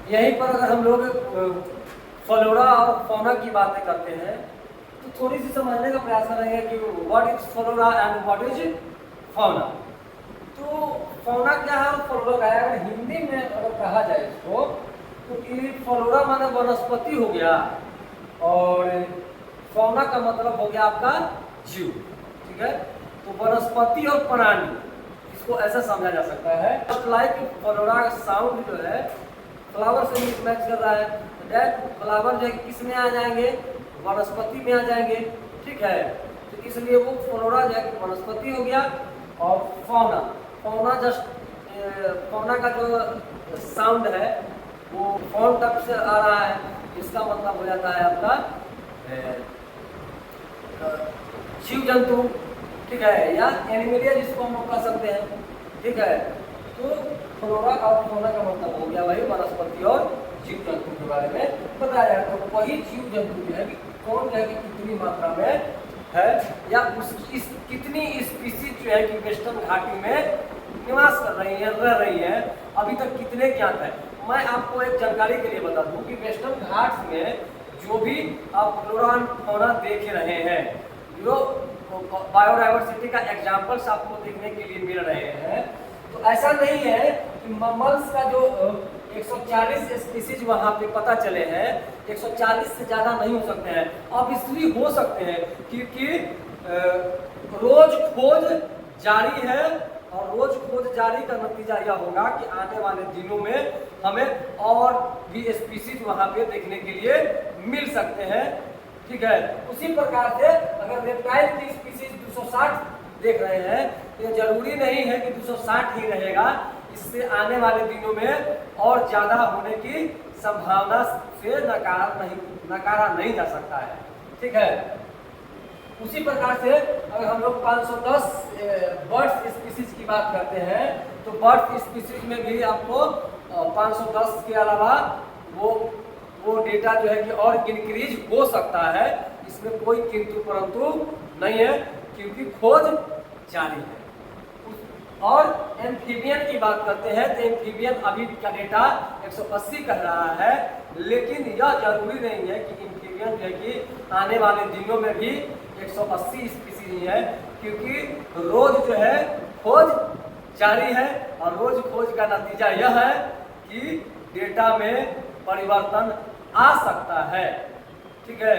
यहीं पर अगर हम लोग फ्लोरा और फौना की बातें करते हैं तो थोड़ी सी समझने का प्रयास करेंगे कि what is flora and what is fauna. तो फौना क्या है और फ्लोरा क्या है, अगर हिंदी में अगर कहा जाए इसको तो ये फ्लोरा माने वनस्पति हो गया और फौना का मतलब हो गया आपका जीव। ठीक है, तो वनस्पति और प्राणी, इसको ऐसा समझा जा सकता है। लाइक फ्लोरा का साउंड जो है फ्लावर से मैच कर रहा है, दैट फ्लावर जो है किस में आ जाएंगे, वनस्पति में आ जाएंगे। ठीक है, तो इसलिए वो फ्लोरा जो है वनस्पति हो गया और फौना, फौना जस्ट फौना का जो साउंड है वो फौन तक से आ रहा है, इसका मतलब हो जाता है आपका जीव जंतु। ठीक है, या एनिमलिया जिसको हम लोग कह सकते हैं। ठीक है, तो फ्लोरा और फौना का मतलब हो गया वही वनस्पति और जीव जंतु के बारे में बताया है। तो वही जीव जंतु जो है कि कौन जो है कि कितनी मात्रा में है या उसकी कितनी स्पीसीज जो है कि वेस्टर्न घाटी में निवास कर रही है, रह रही है, अभी तक कितने ज्ञात है। मैं आपको एक जानकारी के लिए बता दूं कि वेस्टर्न घाट्स में जो भी आप फ्लोरा एंड फौना देख रहे हैं, जो बायोडाइवर्सिटी का एग्जाम्पल्स आपको देखने के लिए मिल रहे हैं, तो ऐसा नहीं है कि ममल्स का जो 140 स्पीसीज वहाँ पे पता चले हैं, 140 से ज़्यादा नहीं हो सकते हैं। अब इसलिए हो सकते हैं क्योंकि रोज खोज जारी है और रोज खोज जारी का नतीजा यह होगा कि आने वाले दिनों में हमें और भी स्पीसीज वहाँ पे देखने के लिए मिल सकते हैं। ठीक है, उसी प्रकार से अगर रेप्टाइल की स्पीसीज 260 देख रहे हैं तो जरूरी नहीं है कि 260 ही रहेगा, इससे आने वाले दिनों में और ज़्यादा होने की संभावना से नकारा नहीं जा सकता है। ठीक है, उसी प्रकार से अगर हम लोग 510 बर्ड्स स्पीसीज की बात करते हैं तो बर्ड स्पीसीज में भी आपको 510 के अलावा वो डेटा जो है कि और इंक्रीज हो सकता है, इसमें कोई किंतु परंतु नहीं है क्योंकि खोज जारी है। और एम्फीबियन की बात करते हैं तो एम्फीबियन अभी का डेटा 180 कह रहा है, लेकिन यह जरूरी नहीं है कि एम्फीबियन जो है कि आने वाले दिनों में भी 180 स्पीसीज है, क्योंकि रोज जो है खोज जारी है और रोज खोज का नतीजा यह है कि डेटा में परिवर्तन आ सकता है। ठीक है,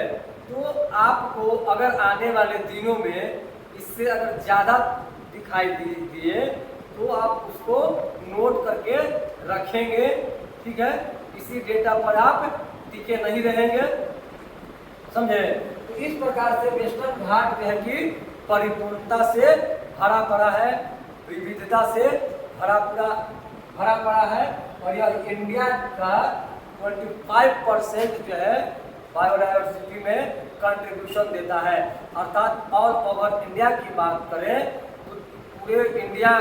तो आपको अगर आने वाले दिनों में इससे अगर ज़्यादा दिखाई दिए तो आप उसको नोट करके रखेंगे। ठीक है, इसी डेटा पर आप टिके नहीं रहेंगे, समझे। तो इस प्रकार से वेस्टर्न घाट जो है कि परिपूर्णता से भरा पड़ा है, विविधता से भरा पड़ा है और यह इंडिया का 25% जो है बायोडाइवर्सिटी में कंट्रीब्यूशन देता है। अर्थात ऑल ओवर इंडिया की बात करें तो पूरे इंडिया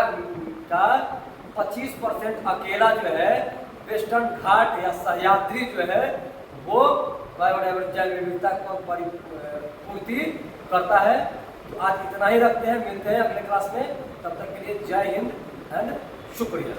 का 25% अकेला जो है वेस्टर्न घाट या सह्याद्री जो है वो बायोडाइवर्सिटी विविधता को पूर्ति करता है। तो आज इतना ही रखते हैं, मिलते हैं अगले क्लास में, तब तक के लिए जय हिंद एंड शुक्रिया।